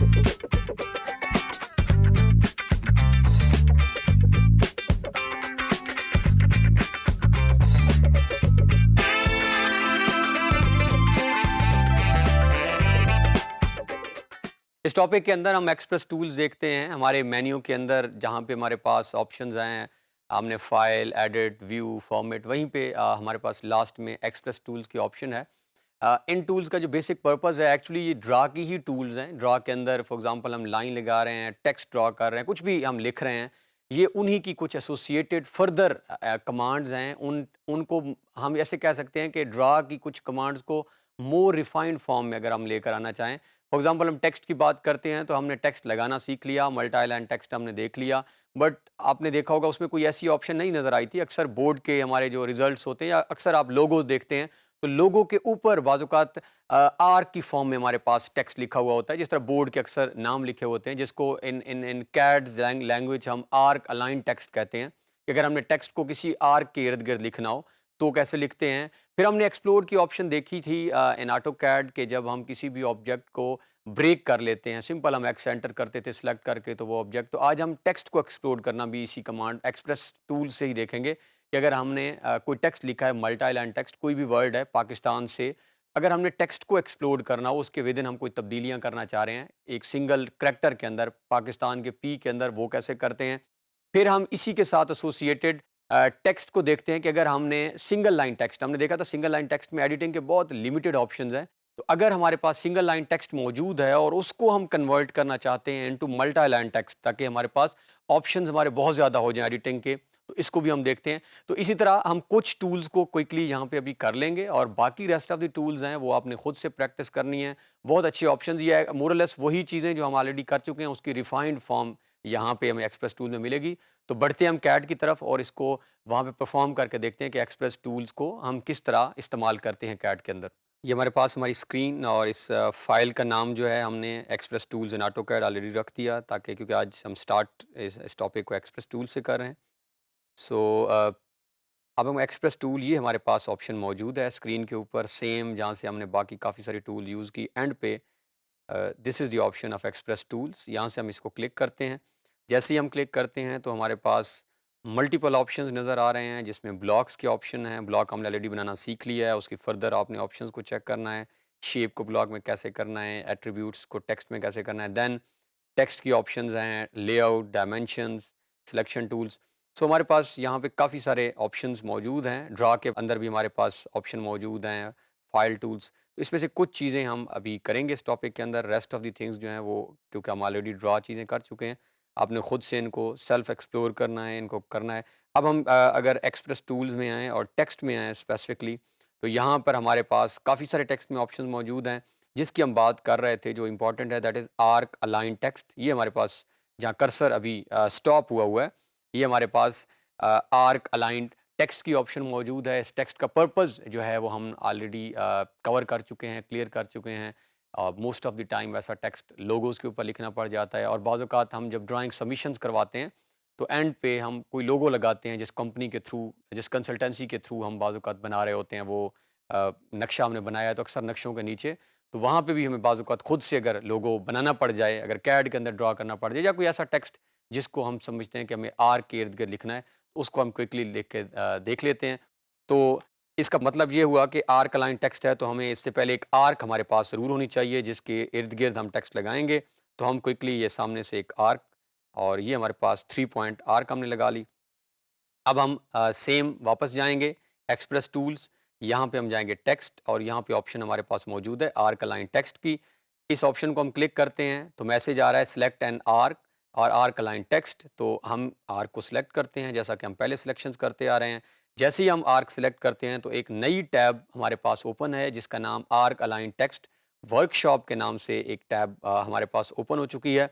इस टॉपिक के अंदर हम एक्सप्रेस टूल्स देखते हैं हमारे मेन्यू के अंदर, जहाँ पे हमारे पास ऑप्शंस हैं। हमने फाइल, एडिट, व्यू, फॉर्मेट, वहीं पे हमारे पास लास्ट में एक्सप्रेस टूल्स की ऑप्शन है। इन टूल्स का जो बेसिक पर्पस है, एक्चुअली ये ड्रा की ही टूल्स हैं। ड्रा के अंदर फॉर एग्जांपल हम लाइन लगा रहे हैं, टेक्स्ट ड्रा कर रहे हैं, कुछ भी हम लिख रहे हैं, ये उन्हीं की कुछ एसोसिएटेड फर्दर कमांड्स हैं। उनको हम ऐसे कह सकते हैं कि ड्रा की कुछ कमांड्स को मोर रिफाइंड फॉर्म में अगर हम लेकर आना चाहें। फॉर एग्जांपल हम टेक्स्ट की बात करते हैं, तो हमने टेक्स्ट लगाना सीख लिया, मल्टी लाइन टेक्स्ट हमने देख लिया, बट आपने देखा होगा उसमें कोई ऐसी ऑप्शन नहीं नज़र आई थी। अक्सर बोर्ड के हमारे जो रिजल्ट्स होते हैं, या अक्सर आप लोगो देखते हैं, तो लोगों के ऊपर बाज़-औक़ात आर की फॉर्म में हमारे पास टेक्स्ट लिखा हुआ होता है, जिस तरह बोर्ड के अक्सर नाम लिखे होते हैं, जिसको इन इन इन कैड लैंग्वेज हम आर्क अलाइन टेक्स्ट कहते हैं। कि अगर हमने टेक्स्ट को किसी आर्क के इर्द-गिर्द लिखना हो, तो कैसे लिखते हैं। फिर हमने एक्सप्लोर की ऑप्शन देखी थी इन ऑटोकैड के, जब हम किसी भी ऑब्जेक्ट को ब्रेक कर लेते हैं, सिंपल हम एक्स एंटर करते थे सिलेक्ट करके, तो वो ऑब्जेक्ट। तो आज हम टेक्स्ट को एक्सप्लोर करना भी इसी कमांड एक्सप्रेस टूल से ही देखेंगे कि अगर हमने कोई टेक्स्ट लिखा है, मल्टी लाइन टेक्स्ट, कोई भी वर्ड है पाकिस्तान से, अगर हमने टेक्स्ट को एक्सप्लोर करना हो, उसके विदिन हम कोई तब्दीलियाँ करना चाह रहे हैं, एक सिंगल करैक्टर के अंदर, पाकिस्तान के पी के अंदर, वो कैसे करते हैं। फिर हम इसी के साथ एसोसिएटेड टेक्स्ट को देखते हैं कि अगर हमने सिंगल लाइन टेक्स्ट, हमने देखा था सिंगल लाइन टेक्स्ट में एडिटिंग के बहुत लिमिटेड ऑप्शंस हैं। तो अगर हमारे पास सिंगल लाइन टेक्स्ट मौजूद है और उसको हम कन्वर्ट करना चाहते हैं इनटू मल्टी लाइन टेक्स्ट, ताकि हमारे पास ऑप्शंस हमारे बहुत ज़्यादा हो जाएँ एडिटिंग के, तो इसको भी हम देखते हैं। तो इसी तरह हम कुछ टूल्स को क्विकली यहाँ पे अभी कर लेंगे, और बाकी रेस्ट ऑफ द टूल्स हैं वो आपने खुद से प्रैक्टिस करनी है। बहुत अच्छे ऑप्शंस, ये है मोर और लेस वही चीज़ें जो हम ऑलरेडी कर चुके हैं, उसकी रिफाइंड फॉर्म यहाँ पे हमें एक्सप्रेस टूल में मिलेगी। तो बढ़ते हैं हम कैड की तरफ, और इसको वहाँ पे परफॉर्म करके देखते हैं कि एक्सप्रेस टूल्स को हम किस तरह इस्तेमाल करते हैं कैड के अंदर। ये हमारे पास हमारी स्क्रीन, और इस फाइल का नाम जो है हमने express tools in AutoCAD already रख दिया, ताकि क्योंकि आज हम स्टार्ट इस टॉपिक को एक्सप्रेस टूल से कर रहे हैं। सो अब हम एक्सप्रेस टूल, ये हमारे पास ऑप्शन मौजूद है स्क्रीन के ऊपर, सेम जहाँ से हमने बाकी काफ़ी सारी टूल यूज़ की। एंड पे this is the option of express tools, यहाँ से हम इसको क्लिक करते हैं। जैसे ही हम क्लिक करते हैं तो हमारे पास मल्टीपल ऑप्शंस नज़र आ रहे हैं, जिसमें ब्लॉक्स के ऑप्शन हैं। ब्लॉक हमने ऑलरेडी बनाना सीख लिया है, उसकी फर्दर आपने ऑप्शंस को चेक करना है, शेप को ब्लॉक में कैसे करना है, एट्रीब्यूट्स को टेक्स्ट में कैसे करना है। देन टेक्स्ट की ऑप्शंस हैं, लेआउट, डायमेंशंस, सिलेक्शन टूल्स। सो हमारे पास यहाँ पे काफ़ी सारे ऑप्शंस मौजूद हैं। ड्रा के अंदर भी हमारे पास ऑप्शन मौजूद हैं, फाइल टूल्स। तो इसमें से कुछ चीज़ें हम अभी करेंगे इस टॉपिक के अंदर। रेस्ट ऑफ द थिंग्स जो हैं वो, क्योंकि हम ऑलरेडी ड्रा चीज़ें कर चुके हैं, आपने खुद से इनको सेल्फ एक्सप्लोर करना है, इनको करना है। अब हम अगर एक्सप्रेस टूल्स में आएँ और टेक्स्ट में आएँ स्पेसिफिकली, तो यहाँ पर हमारे पास काफ़ी सारे टेक्स्ट में ऑप्शंस मौजूद हैं। जिसकी हम बात कर रहे थे जो इम्पोर्टेंट है, that is arc align text. ये हमारे पास जहाँ कर्सर अभी स्टॉप हुआ है, ये हमारे पास आर्क अलाइंड टेक्स्ट की ऑप्शन मौजूद है। इस टेक्स्ट का पर्पस जो है वो हम ऑलरेडी कवर कर चुके हैं, क्लियर कर चुके हैं। मोस्ट ऑफ द टाइम वैसा टेक्स्ट लोगोज़ के ऊपर लिखना पड़ जाता है, और बाज़ औक़ात हम जब ड्राइंग सबमिशंस करवाते हैं, तो एंड पे हम कोई लोगो लगाते हैं, जिस कंपनी के थ्रू, जिस कंसल्टेंसी के थ्रू हम बाज़ औक़ात बना रहे होते हैं, वो नक्शा हमने बनाया है, तो अक्सर नक्शों के नीचे, तो वहाँ पे भी हमें बाज़ औक़ात खुद से अगर लोगो बनाना पड़ जाए, अगर कैड के अंदर ड्रा करना पड़ जाए, या कोई ऐसा टेक्स्ट जिसको हम समझते हैं कि हमें आर के इर्द-गिर्द लिखना है, उसको हम क्विकली लिख के देख लेते हैं। तो इसका मतलब ये हुआ कि आर्क अलाइन टेक्स्ट है, तो हमें इससे पहले एक आर्क हमारे पास ज़रूर होनी चाहिए, जिसके इर्द-गिर्द हम टेक्स्ट लगाएँगे। तो हम क्विकली ये सामने से एक आर्क, और ये हमारे पास 3 पॉइंट आर्क हमने लगा ली। अब हम सेम वापस जाएँगे एक्सप्रेस टूल्स, यहाँ पे हम जाएँगे टेक्स्ट, और यहाँ पे ऑप्शन हमारे पास मौजूद है आर्क अलाइन टेक्स्ट की। इस ऑप्शन को हम क्लिक करते हैं, तो मैसेज आ रहा है सिलेक्ट एन आर्क और आर्क अलाइन टेक्स्ट। तो हम आर्क को सिलेक्ट करते हैं, जैसा कि हम पहले सिलेक्शंस करते आ रहे हैं। जैसे ही हम आर्क सिलेक्ट करते हैं, तो एक नई टैब हमारे पास ओपन है, जिसका नाम आर्क अलाइन टेक्स्ट वर्कशॉप के नाम से एक टैब हमारे पास ओपन हो चुकी है।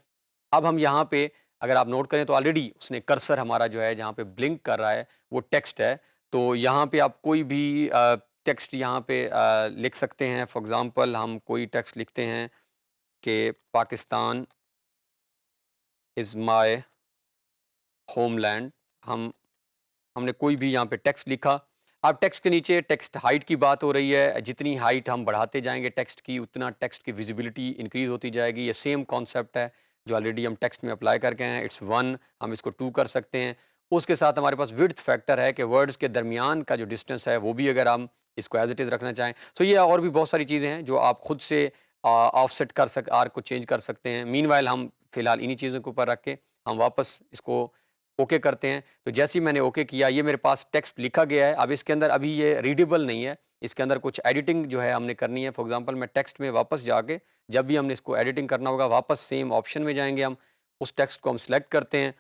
अब हम यहाँ पे अगर आप नोट करें, तो ऑलरेडी उसने कर्सर हमारा जो है जहाँ पे ब्लिंक कर रहा है, वो टेक्स्ट है। तो यहाँ पे आप कोई भी टेक्स्ट यहाँ पे लिख सकते हैं। फॉर एग्ज़ाम्पल हम कोई टेक्स्ट लिखते हैं कि पाकिस्तान इज़ माय होमलैंड। हमने कोई भी यहाँ पे टेक्स्ट लिखा। अब टेक्स्ट के नीचे टेक्स्ट हाइट की बात हो रही है, जितनी हाइट हम बढ़ाते जाएंगे टेक्स्ट की, उतना टेक्स्ट की विजिबिलिटी इंक्रीज होती जाएगी। ये सेम कॉन्सेप्ट है जो ऑलरेडी हम टेक्स्ट में अप्लाई करके हैं। इट्स 1, हम इसको 2 कर सकते हैं। उसके साथ हमारे पास विड्थ फैक्टर है कि वर्ड्स के दरमियान का जो डिस्टेंस है वो भी अगर हम इसको एज इट इज़ रखना चाहें। सो ये और भी बहुत सारी चीज़ें हैं जो आप खुद से ऑफसेट कर सक आर्क को चेंज कर सकते हैं। मीनवाइल हम फिलहाल इन्हीं चीज़ों के ऊपर रख के हम वापस इसको ओके करते हैं। तो जैसे ही मैंने ओके किया, ये मेरे पास टेक्स्ट लिखा गया है। अब इसके अंदर अभी ये रीडेबल नहीं है, इसके अंदर कुछ एडिटिंग जो है हमने करनी है। फॉर एग्जांपल मैं टेक्स्ट में वापस जाके जब भी हमने इसको एडिटिंग करना होगा, वापस सेम ऑप्शन में जाएंगे हम, उस टेक्स्ट को हम सेलेक्ट करते हैं।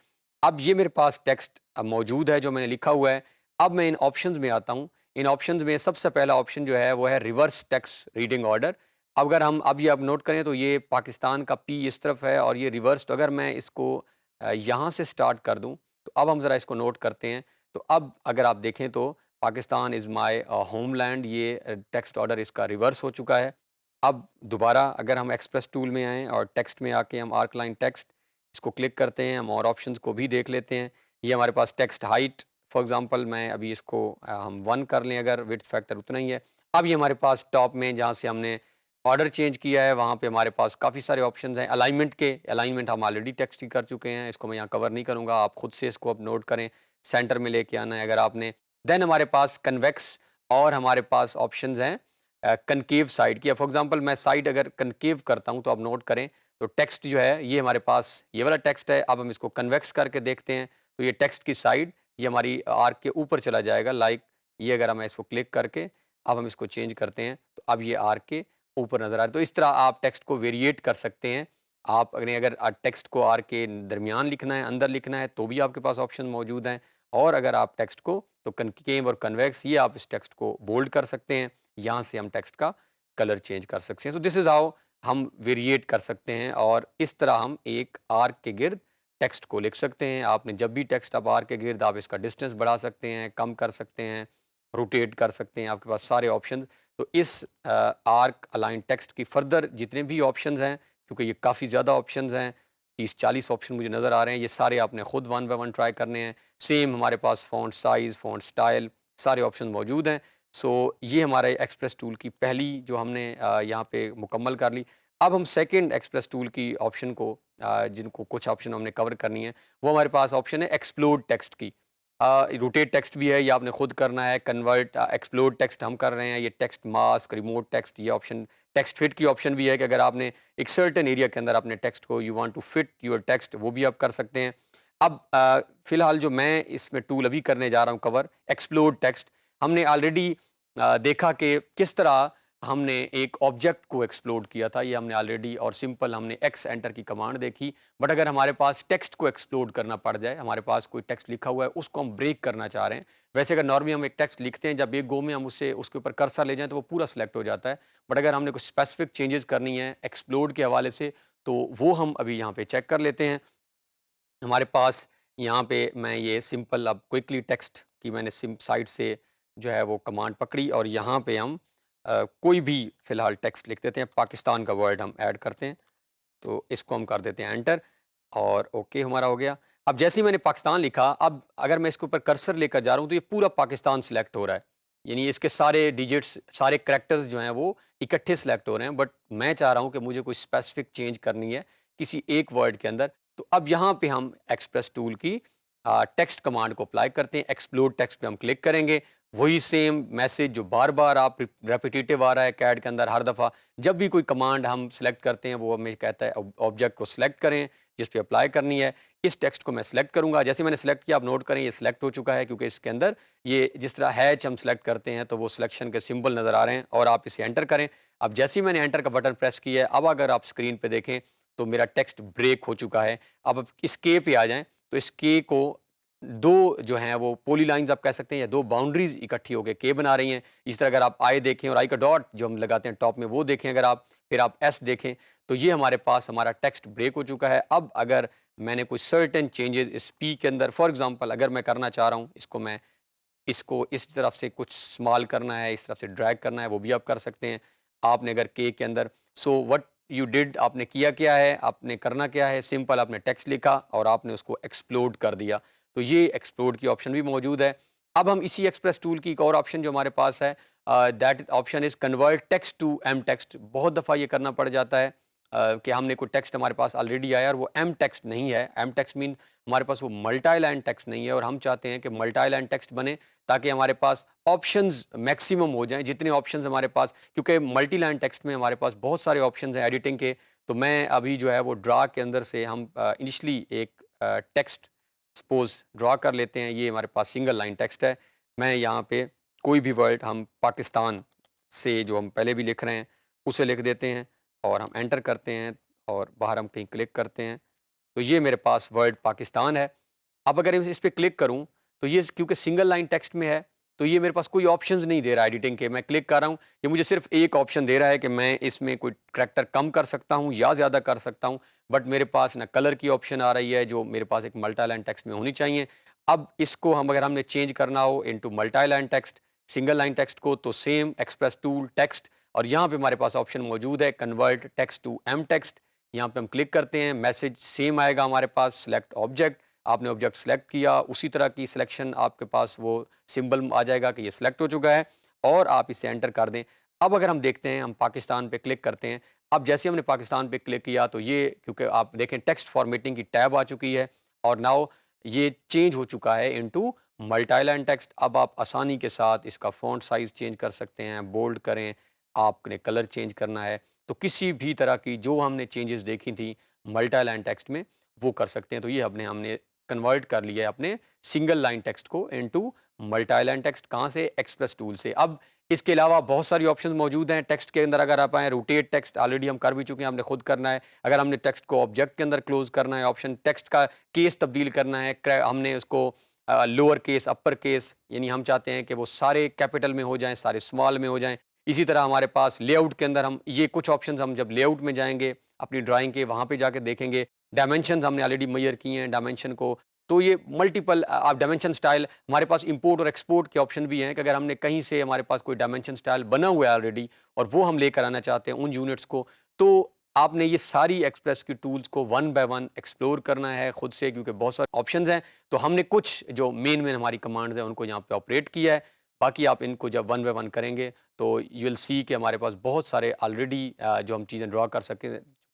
अब ये मेरे पास टेक्स्ट अब मौजूद है जो मैंने लिखा हुआ है। अब मैं इन ऑप्शंस में आता हूँ। इन ऑप्शंस में सबसे पहला ऑप्शन जो है वो है रिवर्स टेक्स्ट रीडिंग ऑर्डर। अगर हम अब ये अब नोट करें तो ये पाकिस्तान का पी इस तरफ है और ये रिवर्स। तो अगर मैं इसको यहाँ से स्टार्ट कर दूँ, तो अब हम ज़रा इसको नोट करते हैं। तो अब अगर आप देखें तो पाकिस्तान इज़ माय होमलैंड, ये टेक्स्ट ऑर्डर इसका रिवर्स हो चुका है। अब दोबारा अगर हम एक्सप्रेस टूल में आएँ और टेक्स्ट में आके हम आर्क लाइन टेक्स्ट इसको क्लिक करते हैं, हम और ऑप्शंस को भी देख लेते हैं। ये हमारे पास टेक्स्ट हाइट, फॉर एग्जांपल मैं अभी इसको हम 1 कर लें, अगर विड्थ फैक्टर उतना ही है। अब ये हमारे पास टॉप में जहाँ से हमने ऑर्डर चेंज किया है वहाँ पे हमारे पास काफ़ी सारे ऑप्शंस हैं। अलाइनमेंट हम ऑलरेडी टेक्स्ट की कर चुके हैं, इसको मैं यहाँ कवर नहीं करूँगा, आप खुद से इसको अब नोट करें, सेंटर में लेके आना है अगर आपने। देन हमारे पास कन्वेक्स और हमारे पास ऑप्शंस हैं कनकेव साइड की। फॉर एग्जांपल मैं साइड अगर कनकेव करता हूँ तो आप नोट करें, तो टेक्स्ट जो है ये हमारे पास ये वाला टेक्स्ट है। अब हम इसको कन्वेक्स करके देखते हैं, तो ये टेक्स्ट की साइड ये हमारी आर्क के ऊपर चला जाएगा। लाइक ये अगर हम इसको क्लिक करके अब हम इसको चेंज करते हैं, तो अब ये आर्क के ऊपर नज़र आ रहा है। तो इस तरह आप टेक्स्ट को वेरिएट कर सकते हैं। आप अगर टेक्स्ट को आर्क के दरमियान लिखना है, अंदर लिखना है, तो भी आपके पास ऑप्शन मौजूद हैं। और अगर आप टेक्स्ट को तो कनकेव और कन्वेक्स, ये आप इस टेक्स्ट को बोल्ड कर सकते हैं। यहाँ से हम टेक्स्ट का कलर चेंज कर सकते हैं। सो दिस इज़ हाउ हम वेरिएट कर सकते हैं और इस तरह हम एक आर्क के गिर्द टेक्स्ट को लिख सकते हैं। आपने जब भी टेक्स्ट अब आर्क के गिर्द, आप इसका डिस्टेंस बढ़ा सकते हैं, कम कर सकते हैं, रोटेट कर सकते हैं, आपके पास सारे ऑप्शन। तो इस आर्क अलाइन टेक्स्ट की फर्दर जितने भी ऑप्शंस हैं, क्योंकि ये काफ़ी ज़्यादा ऑप्शंस हैं, 30-40 ऑप्शन मुझे नज़र आ रहे हैं, ये सारे आपने खुद 1 बाय 1 ट्राई करने हैं। सेम हमारे पास फ़ॉन्ट साइज़, फ़ॉन्ट स्टाइल, सारे ऑप्शन मौजूद हैं। सो ये हमारे एक्सप्रेस टूल की पहली जो हमने यहाँ पे मुकम्मल कर ली। अब हम सेकंड एक्सप्रेस टूल की ऑप्शन को जिनको कुछ ऑप्शन हमने कवर करनी है, वो हमारे पास ऑप्शन है एक्सप्लोड टेक्स्ट की। रोटेट टेक्स्ट भी है, ये आपने खुद करना है। कन्वर्ट एक्सप्लोड टेक्स्ट हम कर रहे हैं। ये टेक्स्ट मास्क, रिमोट टेक्स्ट, ये ऑप्शन टेक्स्ट फिट की ऑप्शन भी है कि अगर आपने एक सर्टेन एरिया के अंदर अपने टेक्स्ट को you want to fit your text, वो भी आप कर सकते हैं। अब फिलहाल जो मैं इसमें टूल अभी करने जा रहा हूँ कवर, एक्सप्लोड टेक्स्ट। हमने ऑलरेडी देखा कि किस तरह हमने एक ऑब्जेक्ट को एक्सप्लोड किया था, ये हमने ऑलरेडी, और सिंपल हमने एक्स एंटर की कमांड देखी। बट अगर हमारे पास टेक्स्ट को एक्सप्लोड करना पड़ जाए, हमारे पास कोई टेक्स्ट लिखा हुआ है, उसको हम ब्रेक करना चाह रहे हैं। वैसे अगर नॉर्मली हम एक टेक्स्ट लिखते हैं, जब एक गो में हम उसके ऊपर कर्सर ले जाएं तो वो पूरा सेलेक्ट हो जाता है। बट अगर हमने कुछ स्पेसिफिक चेंजेस करनी है एक्सप्लोड के हवाले से, तो वो हम अभी यहाँ पे चेक कर लेते हैं। हमारे पास यहाँ पे मैं ये सिंपल अब क्विकली टेक्स्ट की मैंने साइड से जो है वो कमांड पकड़ी और यहाँ पे हम कोई भी फ़िलहाल टेक्स्ट लिख देते हैं। पाकिस्तान का वर्ड हम ऐड करते हैं, तो इसको हम कर देते हैं एंटर और ओके हमारा हो गया। अब जैसे ही मैंने पाकिस्तान लिखा, अब अगर मैं इसके ऊपर कर्सर लेकर जा रहा हूँ तो ये पूरा पाकिस्तान सिलेक्ट हो रहा है। यानी इसके सारे डिजिट्स, सारे करैक्टर्स जो हैं वो इकट्ठे सिलेक्ट हो रहे हैं। बट मैं चाह रहा हूँ कि मुझे कोई स्पेसिफिक चेंज करनी है किसी एक वर्ड के अंदर। तो अब यहाँ पे हम एक्सप्रेस टूल की टेक्स्ट कमांड को अप्लाई करते हैं। एक्सप्लोड टेक्स्ट पे हम क्लिक करेंगे। वही सेम मैसेज जो बार बार आप रेपिटेटिव आ रहा है कैड के अंदर, हर दफ़ा जब भी कोई कमांड हम सेलेक्ट करते हैं वो हमें कहता है ऑब्जेक्ट को सिलेक्ट करें जिस पे अप्लाई करनी है। इस टेक्स्ट को मैं सिलेक्ट करूंगा। जैसे मैंने सेलेक्ट किया, आप नोट करें ये सिलेक्ट हो चुका है, क्योंकि इसके अंदर ये जिस तरह हैच हम सेलेक्ट करते हैं तो वो सिलेक्शन के सिंबल नज़र आ रहे हैं और आप इसे एंटर करें। अब जैसे ही मैंने एंटर का बटन प्रेस किया है, अब अगर आप स्क्रीन पे देखें तो मेरा टेक्स्ट ब्रेक हो चुका है। अब इस के पे आ जाएं, तो इस के को दो जो हैं वो पोली लाइंस आप कह सकते हैं या दो बाउंड्रीज इकट्ठी होकर के बना रही हैं। इस तरह अगर आप आई देखें और आई का डॉट जो हम लगाते हैं टॉप में वो देखें, अगर आप फिर आप एस देखें, तो ये हमारे पास हमारा टेक्स्ट ब्रेक हो चुका है। अब अगर मैंने कोई सर्टेन चेंजेस इस पी के अंदर, फॉर एग्जांपल अगर मैं करना चाह रहा हूँ इसको इस तरफ से कुछ स्मॉल करना है, इस तरफ से ड्रैग करना है, वो भी आप कर सकते हैं। आपने अगर के अंदर, सो व्हाट यू डिड, आपने किया क्या है, आपने करना क्या है, सिंपल आपने टेक्स्ट लिखा और आपने उसको एक्सप्लोड कर दिया। तो ये एक्सप्लोड की ऑप्शन भी मौजूद है। अब हम इसी एक्सप्रेस टूल की एक और ऑप्शन जो हमारे पास है, that option is convert text to M text. बहुत दफ़ा ये करना पड़ जाता है कि हमने कोई टेक्स्ट हमारे पास ऑलरेडी आया और वो एम टेक्स्ट नहीं है। एम टेक्स्ट मीन हमारे पास वो मल्टी लाइन टेक्स्ट नहीं है, और हम चाहते हैं कि मल्टी लाइन टेक्स्ट बने ताकि हमारे पास ऑप्शंस मैक्सिमम हो जाएं, जितने ऑप्शंस हमारे पास, क्योंकि मल्टी लाइन टेक्स्ट में हमारे पास बहुत सारे ऑप्शंस हैं एडिटिंग के। तो मैं अभी जो है वो ड्रा के अंदर से हम इनिशली एक टेक्स्ट सपोज ड्रा कर लेते हैं। ये हमारे पास सिंगल लाइन टेक्स्ट है। मैं यहाँ पे कोई भी वर्ड हम पाकिस्तान से जो हम पहले भी लिख रहे हैं उसे लिख देते हैं और हम एंटर करते हैं और बाहर हम कहीं क्लिक करते हैं, तो ये मेरे पास वर्ड पाकिस्तान है। अब अगर इस पे क्लिक करूँ तो ये क्योंकि सिंगल लाइन टेक्स्ट में है तो ये मेरे पास कोई ऑप्शंस नहीं दे रहा एडिटिंग के। मैं क्लिक कर रहा हूँ, ये मुझे सिर्फ एक ऑप्शन दे रहा है कि मैं इसमें कोई करैक्टर कम कर सकता हूँ या ज़्यादा कर सकता हूँ, बट मेरे पास ना कलर की ऑप्शन आ रही है जो मेरे पास एक मल्टी लाइन टेक्स्ट में होनी चाहिए। अब इसको हम अगर हमने चेंज करना हो into multi line text, single line text को, तो सेम एक्सप्रेस टूल टेक्स्ट, और यहाँ पे हमारे पास ऑप्शन मौजूद है convert text to M text. यहाँ पे हम क्लिक करते हैं, मैसेज सेम आएगा हमारे पास, सेलेक्ट ऑब्जेक्ट। आपने ऑब्जेक्ट सेलेक्ट किया, उसी तरह की सिलेक्शन आपके पास वो सिंबल आ जाएगा कि ये सिलेक्ट हो चुका है, और आप इसे एंटर कर दें। अब अगर हम देखते हैं, हम पाकिस्तान पे क्लिक करते हैं। अब जैसे हमने पाकिस्तान पे क्लिक किया तो ये, क्योंकि आप देखें टेक्स्ट फॉर्मेटिंग की टैब आ चुकी है और नाउ ये चेंज हो चुका है इनटू मल्टी लाइन टेक्स्ट। अब आप आसानी के साथ इसका फ़ॉन्ट साइज़ चेंज कर सकते हैं, बोल्ड करें, आपने कलर चेंज करना है तो किसी भी तरह की जो हमने चेंजेस देखी थी मल्टी लाइन टेक्स्ट में वो कर सकते हैं। तो ये हमने कन्वर्ट कर लिया है अपने सिंगल लाइन टेक्स्ट को इनटू मल्टी लाइन टेक्स्ट। कहाँ से? एक्सप्रेस टूल से। अब इसके अलावा बहुत सारी ऑप्शंस मौजूद हैं टेक्स्ट के अंदर। अगर आप आए रोटेट टेक्स्ट, ऑलरेडी हम कर भी चुके हैं, हमने खुद करना है। अगर हमने टेक्स्ट को ऑब्जेक्ट के अंदर क्लोज करना है, ऑप्शन टेक्स्ट का केस तब्दील करना है, हमने उसको लोअर केस, अपर केस, यानी हम चाहते हैं कि वो सारे कैपिटल में हो जाएं, सारे स्मॉल में हो जाएं। इसी तरह हमारे पास लेआउट के अंदर हम ये कुछ ऑप्शंस, हम जब लेआउट में जाएंगे अपनी ड्राइंग के, वहाँ पे जाके देखेंगे डायमेंशन हमने ऑलरेडी मेजर किए हैं डायमेंशन को। तो ये मल्टीपल आप डायमेंशन स्टाइल, हमारे पास इंपोर्ट और एक्सपोर्ट के ऑप्शन भी हैं कि अगर हमने कहीं से, हमारे पास कोई डायमेंशन स्टाइल बना हुआ है ऑलरेडी और वो हम लेकर आना चाहते हैं उन यूनिट्स को, तो आपने ये सारी एक्सप्रेस की टूल्स को वन बाय वन एक्सप्लोर करना है खुद से, क्योंकि बहुत सारे ऑप्शंस हैं। तो हमने कुछ जो मेन हमारी कमांड्स हैं उनको यहाँ पे ऑपरेट किया है। बाकी आप इनको जब वन बाय वन करेंगे तो यू विल सी कि हमारे पास बहुत सारे ऑलरेडी जो हम चीज़ें ड्रा कर चुके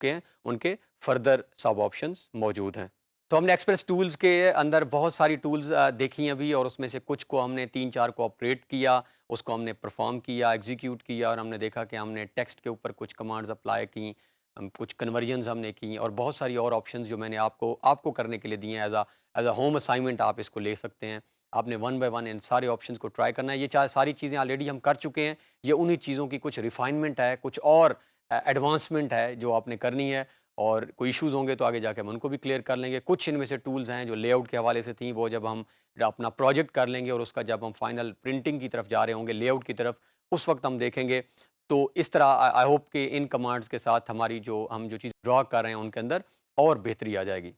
हैं उनके फर्दर सब ऑप्शंस मौजूद हैं। तो हमने एक्सप्रेस टूल्स के अंदर बहुत सारी टूल्स देखी अभी, और उसमें से कुछ को हमने 3-4 को ऑपरेट किया, उसको हमने परफॉर्म किया, एग्जीक्यूट किया, और हमने देखा कि हमने टेक्स्ट के ऊपर कुछ कमांड्स अप्लाई की, कुछ कन्वर्जन्स हमने की, और बहुत सारी और ऑप्शंस जो मैंने आपको करने के लिए दिए हैं एज अ होम असाइनमेंट। आप इसको ले सकते हैं। आपने वन बाय वन इन सारे ऑप्शंस को ट्राई करना है। ये सारी चीज़ें ऑलरेडी हम कर चुके हैं। ये उन्हीं चीज़ों की कुछ रिफाइनमेंट है, कुछ और एडवांसमेंट है जो आपने करनी है, और कोई इश्यूज़ होंगे तो आगे जाके हम उनको भी क्लियर कर लेंगे। कुछ इनमें से टूल्स हैं जो लेआउट के हवाले से थी, वो जब हम अपना प्रोजेक्ट कर लेंगे और उसका जब हम फाइनल प्रिंटिंग की तरफ जा रहे होंगे, लेआउट की तरफ, उस वक्त हम देखेंगे। तो इस तरह आई होप कि इन कमांड्स के साथ हमारी जो चीज़ ड्रा कर रहे हैं उनके अंदर और बेहतरी आ जाएगी।